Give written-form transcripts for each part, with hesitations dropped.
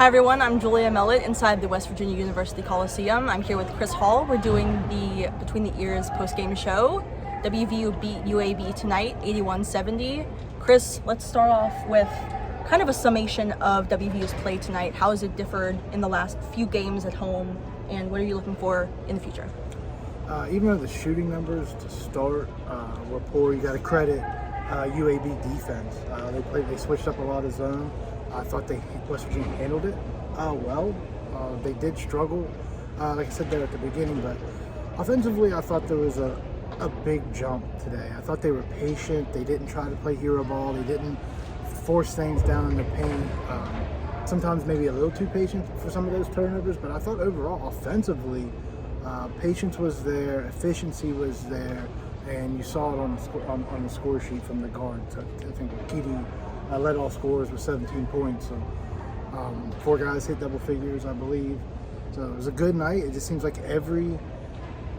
Hi everyone, I'm Julia Mellett inside the West Virginia University Coliseum. I'm here with Chris Hall. We're doing the Between the Ears postgame show. WVU beat UAB tonight, 81-70. Chris, let's start off with kind of a summation of WVU's play tonight. How has it differed in the last few games at home, and what are you looking for in the future? Even though the shooting numbers to start were poor, you got to credit UAB defense. They switched up a lot of zone. I thought West Virginia handled it well. They did struggle, like I said there at the beginning, but offensively, I thought there was a big jump today. I thought they were patient. They didn't try to play hero ball. They didn't force things down in the paint. Sometimes maybe a little too patient for some of those turnovers, but I thought overall, offensively, patience was there, efficiency was there, and you saw it on the score sheet from the guards. I think Keedy led all scorers with 17 points. So 4 guys hit double figures, I believe. So it was a good night. It just seems like every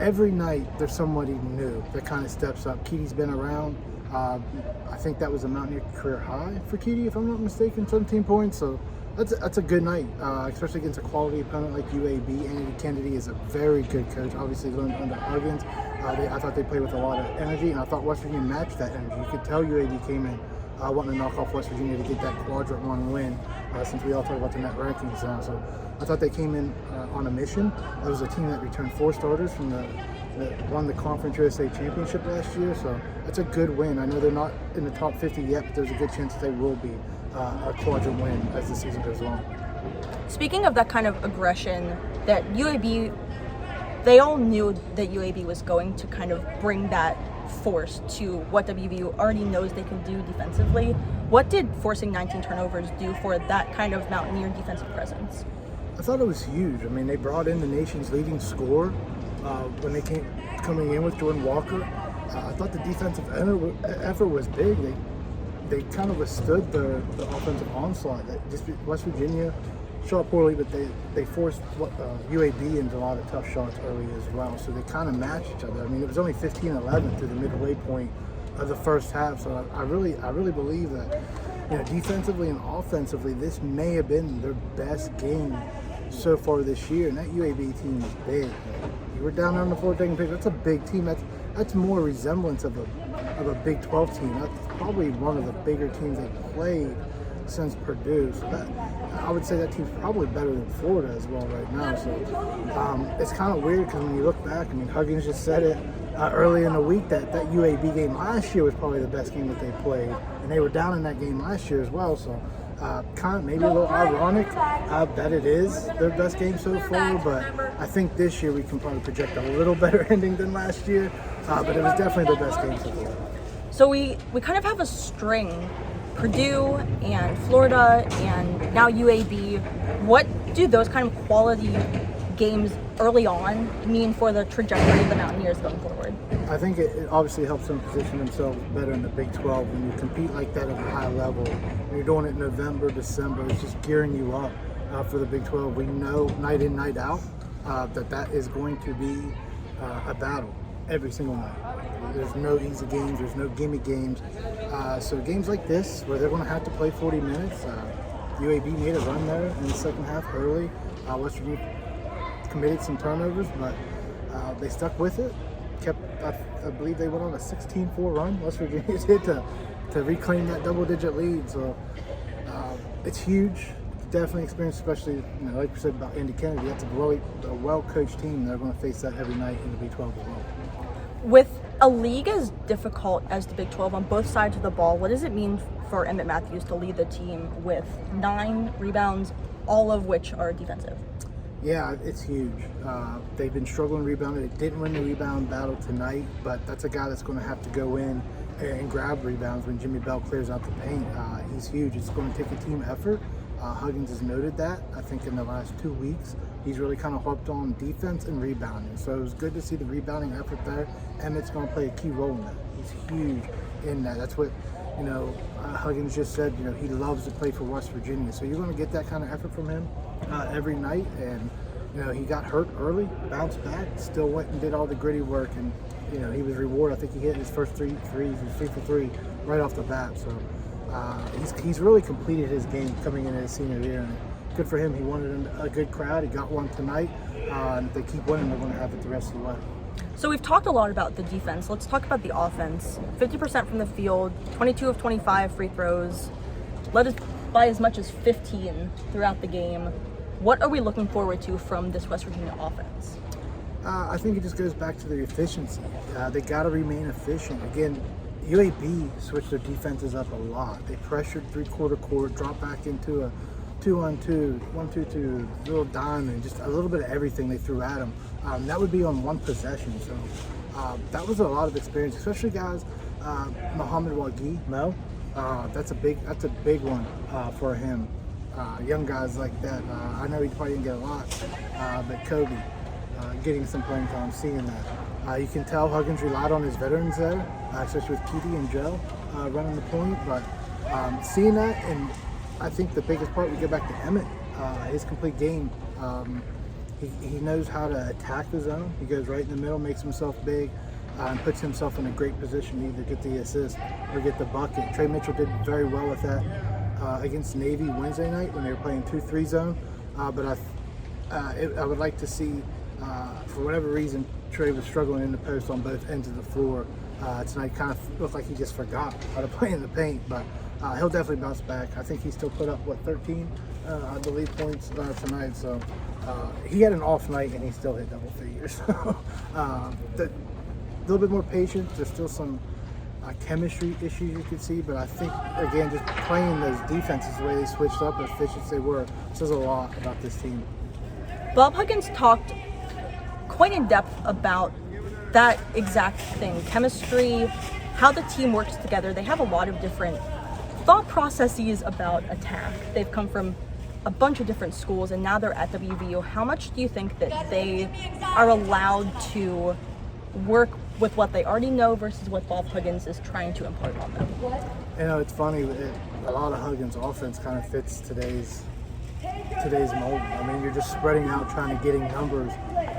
night there's somebody new that kind of steps up. Keedy's been around. I think that was a Mountaineer career high for Keedy, if I'm not mistaken, 17 points. So that's a good night, especially against a quality opponent like UAB. Andy Kennedy is a very good coach. Obviously learned under Huggins. I thought they played with a lot of energy, and I thought West Virginia matched that energy. You could tell UAB came in wanting to knock off West Virginia to get that quadrant 1 win, since we all talk about the net rankings now. So I thought they came in on a mission. That was a team that returned 4 starters from won the Conference USA Championship last year. So that's a good win. I know they're not in the top 50 yet, but there's a good chance that they will be a quadrant win as the season goes on. Speaking of that kind of aggression that UAB, they all knew that UAB was going to kind of bring that force to what WVU already knows they can do defensively. What did forcing 19 turnovers do for that kind of Mountaineer defensive presence? I thought it was huge. I mean, they brought in the nation's leading scorer when they came coming in with Jordan Walker. I thought the defensive effort was big. They kind of withstood the offensive onslaught. West Virginia shot poorly, but they forced UAB into a lot of tough shots early as well. So they kind of matched each other. I mean, it was only 15-11 through the midway point of the first half. So I really believe that, defensively and offensively, this may have been their best game so far this year. And that UAB team is big. You were down there on the floor taking pictures. That's a big team. That's more resemblance of a Big 12 team. That's probably one of the bigger teams they played since Purdue. So I would say that team's probably better than Florida as well right now. So it's kind of weird because when you look back, I mean, Huggins just said it early in the week that UAB game last year was probably the best game that they played, and they were down in that game last year as well. So kind of maybe a little ironic that it is their best game so far, but I think this year we can probably project a little better ending than last year, but it was definitely their best game so far. So we kind of have a string. Purdue and Florida and now UAB. What do those kind of quality games early on mean for the trajectory of the Mountaineers going forward? I think it obviously helps them position themselves better in the Big 12 when you compete like that at a high level. When you're doing it in November, December, it's just gearing you up for the Big 12. We know night in, night out that is going to be a battle every single night. There's no easy games, there's no gimme games. So games like this, where they're going to have to play 40 minutes, UAB made a run there in the second half early. West Virginia committed some turnovers, but they stuck with it. I believe they went on a 16-4 run, West Virginia did, to reclaim that double-digit lead. So it's huge. Definitely experience, especially like we said about Andy Kennedy. That's a well-coached team. They're going to face that every night in the Big 12 as well. With a league as difficult as the Big 12 on both sides of the ball, what does it mean for Emmett Matthews to lead the team with 9 rebounds, all of which are defensive? Yeah, it's huge. They've been struggling rebounding. They didn't win the rebound battle tonight, but that's a guy that's going to have to go in and grab rebounds when Jimmy Bell clears out the paint. He's huge. It's going to take a team effort. Huggins has noted that. I think in the last 2 weeks, he's really kind of harped on defense and rebounding. So it was good to see the rebounding effort there. Emmett's going to play a key role in that. He's huge in that. That's what, Huggins just said, he loves to play for West Virginia. So you're going to get that kind of effort from him every night. And, he got hurt early, bounced back, still went and did all the gritty work. And, he was rewarded. I think he hit his first 3 threes. He was 3 for 3 right off the bat. So he's really completed his game coming into his senior year. And good for him. He wanted a good crowd. He got one tonight. And if they keep winning, they're going to have it the rest of the way. So we've talked a lot about the defense. Let's talk about the offense. 50% from the field, 22 of 25 free throws, led us by as much as 15 throughout the game. What are we looking forward to from this West Virginia offense? I think it just goes back to their efficiency. They got to remain efficient. Again, UAB switched their defenses up a lot. They pressured three-quarter court, dropped back into a 2-on-2, 1-2-2, little diamond, just a little bit of everything they threw at them. That would be on one possession. So that was a lot of experience, especially guys. Muhammad Wagi, Mo, that's a big one for him. Young guys like that. I know he probably didn't get a lot, but Kobe. Getting some playing time, seeing that. You can tell Huggins relied on his veterans there, especially with Petey and Joe running the point. But seeing that, and I think the biggest part, we go back to Emmett, his complete game. He knows how to attack the zone. He goes right in the middle, makes himself big, and puts himself in a great position to either get the assist or get the bucket. Trey Mitchell did very well with that against Navy Wednesday night when they were playing 2-3 zone. But I would like to see, for whatever reason, Trey was struggling in the post on both ends of the floor tonight. Kind of looked like he just forgot how to play in the paint, but he'll definitely bounce back. I think he still put up, 13, I believe, points tonight. So he had an off night and he still hit double figures. So a little bit more patience. There's still some chemistry issues you could see, but I think, again, just playing those defenses the way they switched up, as efficient as they were, says a lot about this team. Bob Huggins talked quite in depth about that exact thing, chemistry, how the team works together. They have a lot of different thought processes about attack. They've come from a bunch of different schools and now they're at WVU. How much do you think that they are allowed to work with what they already know versus what Bob Huggins is trying to impart on them? You know, it's funny, a lot of Huggins' offense kind of fits today's mold. I mean, you're just spreading out, trying to getting numbers,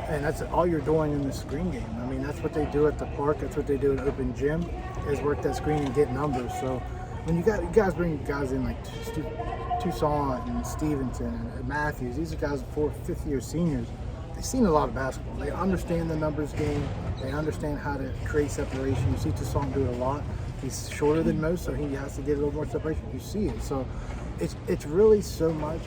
and that's all you're doing in the screen game. I mean, that's what they do at the park. That's what they do at open gym, is work that screen and get numbers. So when you guys bring guys in like Toussaint and Stevenson and Matthews, these are guys 4th, 5th year seniors. They've seen a lot of basketball. They understand the numbers game. They understand how to create separation. You see Toussaint do it a lot. He's shorter than most, so he has to get a little more separation. You see it. So it's really so much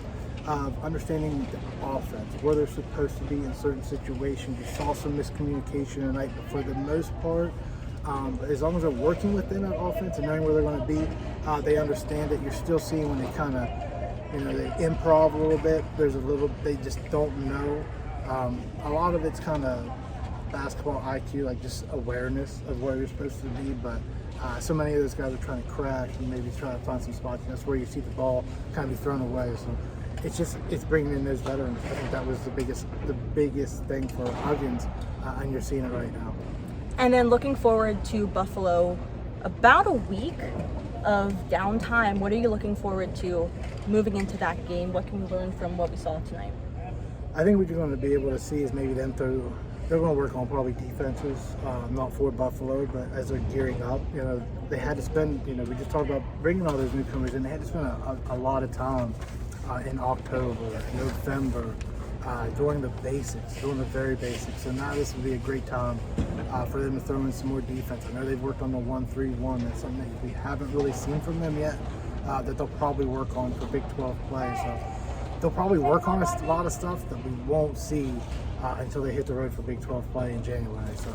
of understanding the offense, where they're supposed to be in certain situations. You saw some miscommunication tonight, but for the most part, as long as they're working within that offense and knowing where they're going to be, they understand it. You're still seeing when they kind of, they improv a little bit. They just don't know. A lot of it's kind of basketball IQ, like just awareness of where you're supposed to be, but so many of those guys are trying to crack and maybe trying to find some spots. That's where you see the ball kind of be thrown away. So it's bringing in those veterans. I think that was the biggest thing for Huggins, and you're seeing it right now. And then looking forward to Buffalo, about a week of downtime. What are you looking forward to moving into that game? What can we learn from what we saw tonight? I think what you're going to be able to see is maybe they're going to work on probably defenses, not for Buffalo, but as they're gearing up. They had to spend, we just talked about bringing all those newcomers in. They had to spend a lot of time in October, November, doing the basics, doing the very basics. So now this would be a great time for them to throw in some more defense. I know they've worked on the 1-3-1. That's something that we haven't really seen from them yet, that they'll probably work on for Big 12 play. So they'll probably work on a lot of stuff that we won't see until they hit the road for Big 12 play in January. So,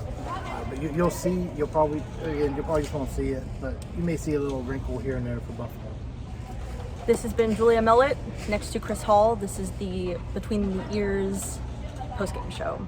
but you'll see. You'll probably just won't see it, but you may see a little wrinkle here and there for Buffalo. This has been Julia Mellett next to Chris Hall. This is the Between the Ears postgame show.